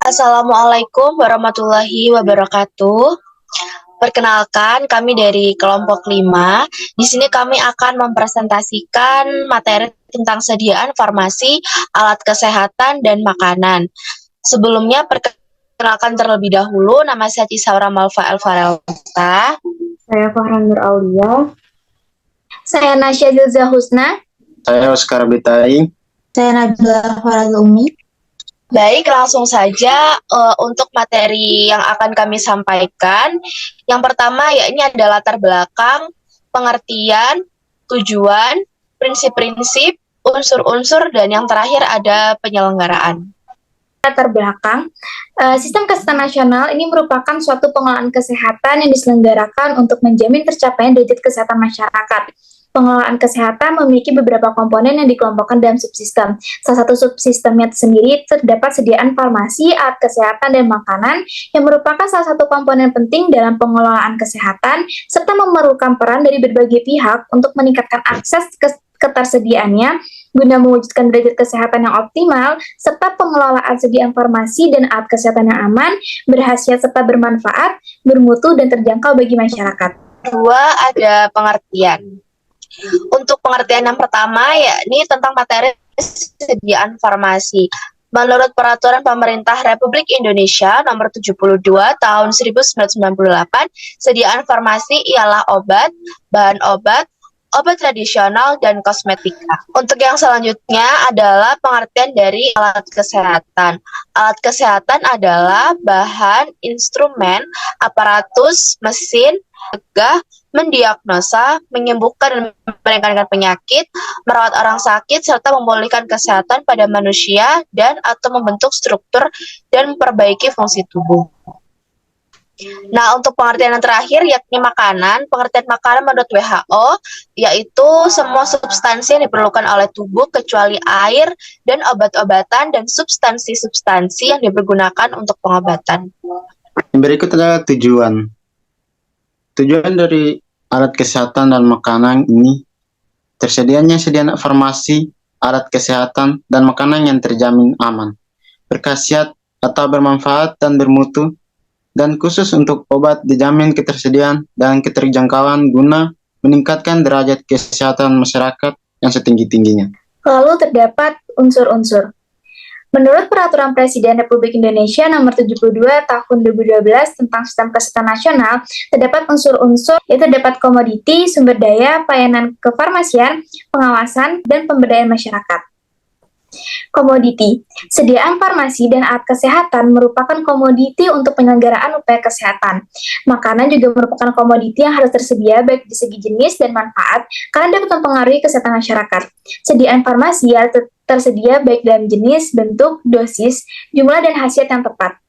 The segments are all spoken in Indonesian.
Assalamualaikum warahmatullahi wabarakatuh. Perkenalkan, kami dari kelompok 5. Di sini kami akan mempresentasikan materi tentang sediaan farmasi, alat kesehatan, dan makanan. Sebelumnya, perkenalkan terlebih dahulu, nama saya Tisaura Malva Elvarelta. Saya Farhan Nur Aulia. Saya Nasya Zilza Husna. Saya Oscar Bitai. Saya Nabila Farazul Umi. Baik, langsung saja untuk materi yang akan kami sampaikan. Yang pertama, yakni ada latar belakang, pengertian, tujuan, prinsip-prinsip, unsur-unsur, dan yang terakhir ada penyelenggaraan. Latar belakang, sistem kesehatan nasional ini merupakan suatu pengelolaan kesehatan yang diselenggarakan untuk menjamin tercapainya derajat kesehatan masyarakat. Pengelolaan kesehatan memiliki beberapa komponen yang dikelompokkan dalam subsistem. Salah satu subsistemnya sendiri terdapat sediaan farmasi, alat kesehatan, dan makanan yang merupakan salah satu komponen penting dalam pengelolaan kesehatan serta memerlukan peran dari berbagai pihak untuk meningkatkan akses ketersediaannya guna mewujudkan derajat kesehatan yang optimal serta pengelolaan sediaan farmasi dan alat kesehatan yang aman, berkhasiat serta bermanfaat, bermutu, dan terjangkau bagi masyarakat. Kedua, ada pengertian. Untuk pengertian yang pertama, yakni tentang materi sediaan farmasi. Menurut Peraturan Pemerintah Republik Indonesia Nomor 72 Tahun 1998, sediaan farmasi ialah obat, bahan obat, obat tradisional, dan kosmetika. Untuk yang selanjutnya adalah pengertian dari alat kesehatan. Alat kesehatan adalah bahan, instrumen, aparatus, mesin, mencegah, mendiagnosa, menyembuhkan dan meringankan penyakit, merawat orang sakit, serta memulihkan kesehatan pada manusia dan atau membentuk struktur dan memperbaiki fungsi tubuh. Nah, untuk pengertian yang terakhir yakni makanan. Pengertian makanan menurut WHO yaitu semua substansi yang diperlukan oleh tubuh kecuali air dan obat-obatan dan substansi-substansi yang dipergunakan untuk pengobatan. Berikut adalah tujuan. Tujuan dari alat kesehatan dan makanan ini tersedianya sediaan farmasi, alat kesehatan, dan makanan yang terjamin aman, berkhasiat atau bermanfaat dan bermutu, dan khusus untuk obat dijamin ketersediaan dan keterjangkauan guna meningkatkan derajat kesehatan masyarakat yang setinggi-tingginya. Lalu terdapat unsur-unsur. Menurut Peraturan Presiden Republik Indonesia Nomor 72 Tahun 2012 tentang Sistem Kesehatan Nasional, terdapat unsur-unsur yaitu terdapat komoditi, sumber daya, pelayanan kefarmasian, pengawasan, dan pemberdayaan masyarakat. Komoditi, sediaan farmasi dan alat kesehatan merupakan komoditi untuk penyelenggaraan upaya kesehatan. Makanan juga merupakan komoditi yang harus tersedia baik di segi jenis dan manfaat karena dapat mempengaruhi kesehatan masyarakat. Sediaan farmasi harus tersedia baik dalam jenis, bentuk, dosis, jumlah, dan khasiat yang tepat.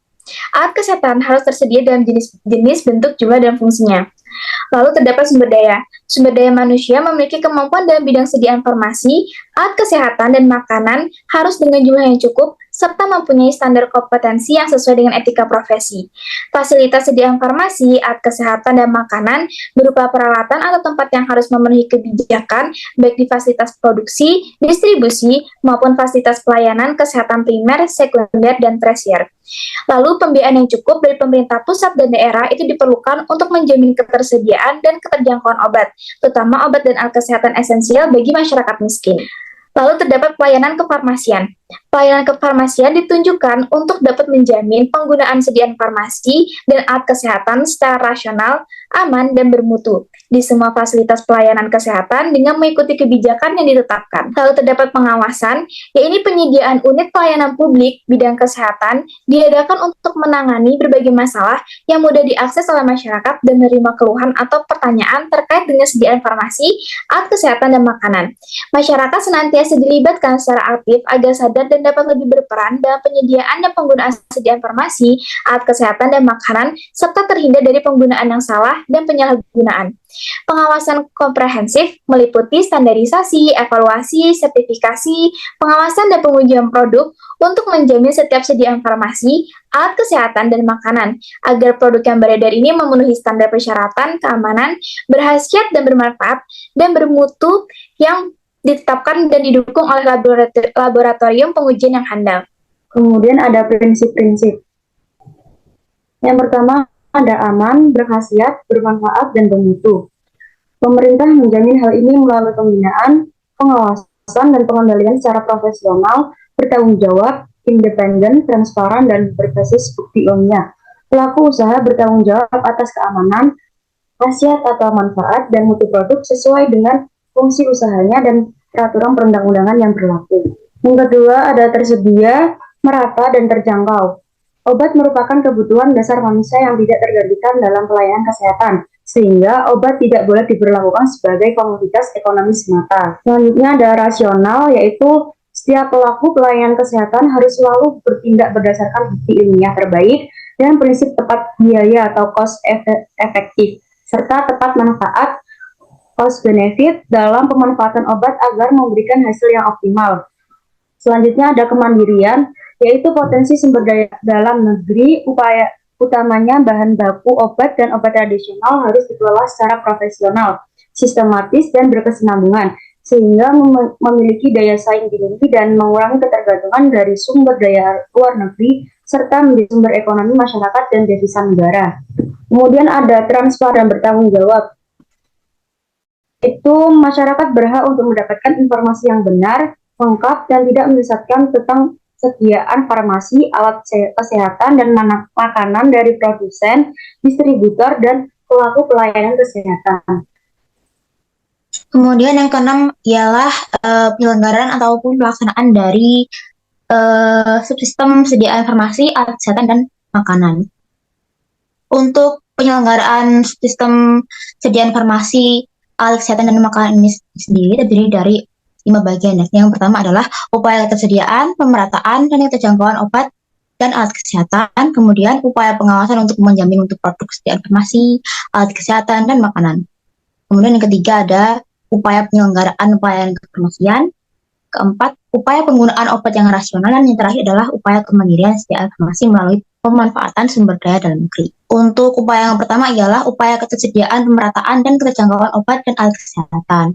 Alat kesehatan harus tersedia dalam jenis, bentuk, jumlah, dan fungsinya. Lalu terdapat sumber daya. Sumber daya manusia memiliki kemampuan dalam bidang sediaan farmasi, alat kesehatan, dan makanan harus dengan jumlah yang cukup, serta mempunyai standar kompetensi yang sesuai dengan etika profesi. Fasilitas sediaan farmasi, alat kesehatan, dan makanan berupa peralatan atau tempat yang harus memenuhi kebijakan, baik di fasilitas produksi, distribusi, maupun fasilitas pelayanan kesehatan primer, sekunder, dan tersier. Lalu pembiayaan yang cukup dari pemerintah pusat dan daerah itu diperlukan untuk menjamin ketersediaan dan keterjangkauan obat, terutama obat dan alat kesehatan esensial bagi masyarakat miskin. Lalu terdapat pelayanan kefarmasian. Pelayanan kefarmasian ditunjukkan untuk dapat menjamin penggunaan sediaan farmasi dan alat kesehatan secara rasional, aman, dan bermutu di semua fasilitas pelayanan kesehatan dengan mengikuti kebijakan yang ditetapkan. Lalu terdapat pengawasan, yaitu penyediaan unit pelayanan publik bidang kesehatan diadakan untuk menangani berbagai masalah yang mudah diakses oleh masyarakat dan menerima keluhan atau pertanyaan terkait dengan sediaan farmasi, alat kesehatan, dan makanan. Masyarakat senantiasa dilibatkan secara aktif agar sadar dan dapat lebih berperan dalam penyediaan dan penggunaan sediaan farmasi, alat kesehatan, dan makanan, serta terhindar dari penggunaan yang salah dan penyalahgunaan. Pengawasan komprehensif meliputi standarisasi, evaluasi, sertifikasi, pengawasan, dan pengujian produk untuk menjamin setiap sediaan farmasi, alat kesehatan, dan makanan, agar produk yang beredar ini memenuhi standar persyaratan, keamanan, berkhasiat, dan bermanfaat, dan bermutu yang ditetapkan dan didukung oleh laboratorium pengujian yang handal. Kemudian ada prinsip-prinsip. Yang pertama, ada aman, berkhasiat, bermanfaat, dan bermutu. Pemerintah menjamin hal ini melalui pembinaan, pengawasan, dan pengendalian secara profesional, bertanggung jawab, independen, transparan, dan berbasis bukti ilmiah. Pelaku usaha bertanggung jawab atas keamanan, khasiat atau manfaat, dan mutu produk sesuai dengan fungsi usahanya dan peraturan perundang-undangan yang berlaku. Yang kedua, ada tersedia, merata, dan terjangkau. Obat merupakan kebutuhan dasar manusia yang tidak tergantikan dalam pelayanan kesehatan, sehingga obat tidak boleh diberlakukan sebagai komoditas ekonomi semata. Selanjutnya ada rasional, yaitu setiap pelaku pelayanan kesehatan harus selalu bertindak berdasarkan bukti ilmiah terbaik dan prinsip tepat biaya atau cost efektif, serta tepat manfaat cost benefit dalam pemanfaatan obat agar memberikan hasil yang optimal. Selanjutnya ada kemandirian, yaitu potensi sumber daya dalam negeri, upaya utamanya bahan baku obat dan obat tradisional harus dikelola secara profesional, sistematis, dan berkesinambungan, sehingga memiliki daya saing tinggi dan mengurangi ketergantungan dari sumber daya luar negeri, serta menjadi sumber ekonomi masyarakat dan devisa negara. Kemudian ada transparan dan bertanggung jawab. Itu masyarakat berhak untuk mendapatkan informasi yang benar, lengkap, dan tidak menyesatkan tentang sediaan farmasi, alat kesehatan, dan makanan dari produsen, distributor, dan pelaku pelayanan kesehatan. Kemudian yang keenam ialah penyelenggaraan ataupun pelaksanaan dari subsistem sediaan farmasi, alat kesehatan, dan makanan. Untuk penyelenggaraan sistem sediaan farmasi, alat kesehatan, dan makanan ini sendiri terdiri dari 5 bagian. Yang pertama adalah upaya ketersediaan, pemerataan, dan keterjangkauan obat dan alat kesehatan. Kemudian upaya pengawasan untuk menjamin untuk produk sediaan farmasi, alat kesehatan, dan makanan. Kemudian yang ketiga ada upaya penyelenggaraan pelayanan kefarmasian. Keempat, upaya penggunaan obat yang rasional. Dan yang terakhir adalah upaya kemandirian sediaan farmasi melalui pemanfaatan sumber daya dalam negeri. Untuk upaya yang pertama ialah upaya ketersediaan, pemerataan, dan keterjangkauan obat dan alat kesehatan.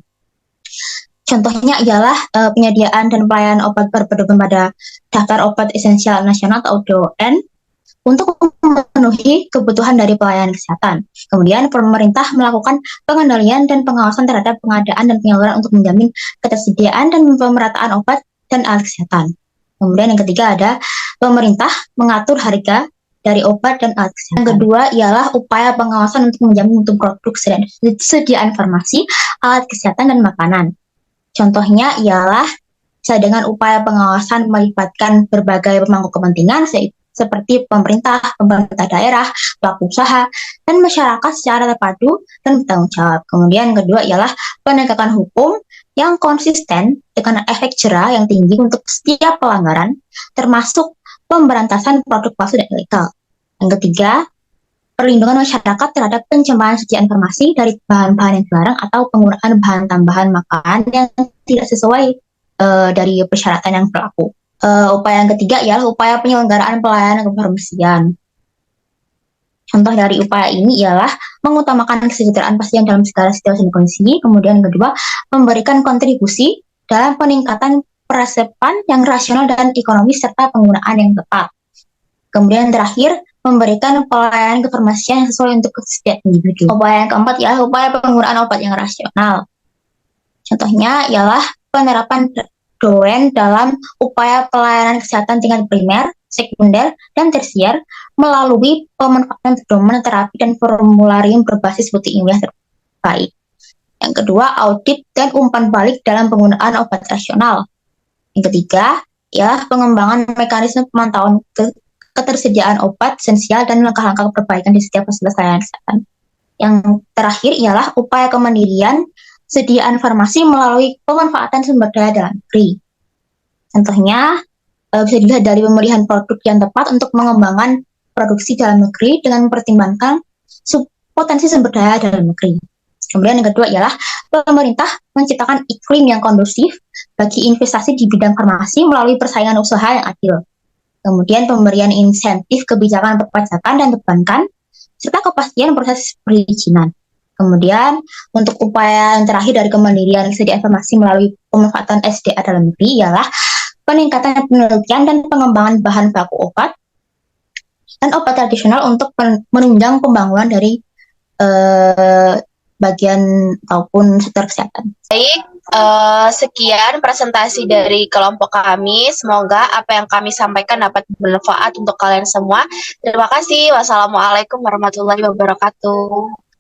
Contohnya ialah penyediaan dan pelayanan obat berpedoman pada daftar obat esensial nasional atau DON untuk memenuhi kebutuhan dari pelayanan kesehatan. Kemudian pemerintah melakukan pengendalian dan pengawasan terhadap pengadaan dan penyaluran untuk menjamin ketersediaan dan pemerataan obat dan alat kesehatan. Kemudian yang ketiga ada pemerintah mengatur harga dari obat dan alat kesehatan. Yang kedua ialah upaya pengawasan untuk menjamin mutu produk sediaan farmasi, alat kesehatan, dan makanan. Contohnya ialah dengan upaya pengawasan melibatkan berbagai pemangku kepentingan seperti pemerintah daerah, pelaku usaha, dan masyarakat secara terpadu dan bertanggung jawab. Kemudian yang kedua ialah penegakan hukum yang konsisten dengan efek jera yang tinggi untuk setiap pelanggaran, termasuk pemberantasan produk palsu dan ilegal. Yang ketiga, perlindungan masyarakat terhadap pencemaran sediaan farmasi dari bahan-bahan yang dilarang atau penggunaan bahan tambahan makanan yang tidak sesuai dari persyaratan yang berlaku. Upaya yang ketiga ialah upaya penyelenggaraan pelayanan kefarmasian. Contoh dari upaya ini ialah mengutamakan kesejahteraan pasien dalam segala situasi dan kondisi. Kemudian yang kedua, memberikan kontribusi dalam peningkatan peresepan yang rasional dan ekonomis serta penggunaan yang tepat. Kemudian terakhir, memberikan pelayanan kefarmasian yang sesuai untuk setiap individu. Upaya yang keempat ialah upaya penggunaan obat yang rasional. Contohnya ialah penerapan DON dalam upaya pelayanan kesehatan tingkat primer, sekunder, dan tersier melalui pemanfaatan pedoman terapi dan formularium berbasis bukti ilmiah terbaik. Yang kedua, audit dan umpan balik dalam penggunaan obat rasional. Yang ketiga, ialah pengembangan mekanisme pemantauan ketersediaan obat esensial dan langkah-langkah perbaikan di setiap fasilitas layanan kesehatan. Yang terakhir ialah upaya kemandirian sediaan farmasi melalui pemanfaatan sumber daya dalam negeri. Contohnya bisa dilihat dari pemilihan produk yang tepat untuk mengembangkan produksi dalam negeri dengan mempertimbangkan potensi sumber daya dalam negeri. Kemudian yang kedua ialah pemerintah menciptakan iklim yang kondusif bagi investasi di bidang farmasi melalui persaingan usaha yang adil. Kemudian pemberian insentif kebijakan perpajakan dan perbankan, serta kepastian proses perizinan. Kemudian untuk upaya yang terakhir dari kemandirian sediaan farmasi melalui pemanfaatan SDA dalam negeri ialah peningkatan penelitian dan pengembangan bahan baku obat dan obat tradisional untuk menunjang pembangunan dari bagian ataupun sektor kesehatan. Baik, sekian presentasi dari kelompok kami. Semoga apa yang kami sampaikan dapat bermanfaat untuk kalian semua. Terima kasih. Wassalamualaikum warahmatullahi wabarakatuh.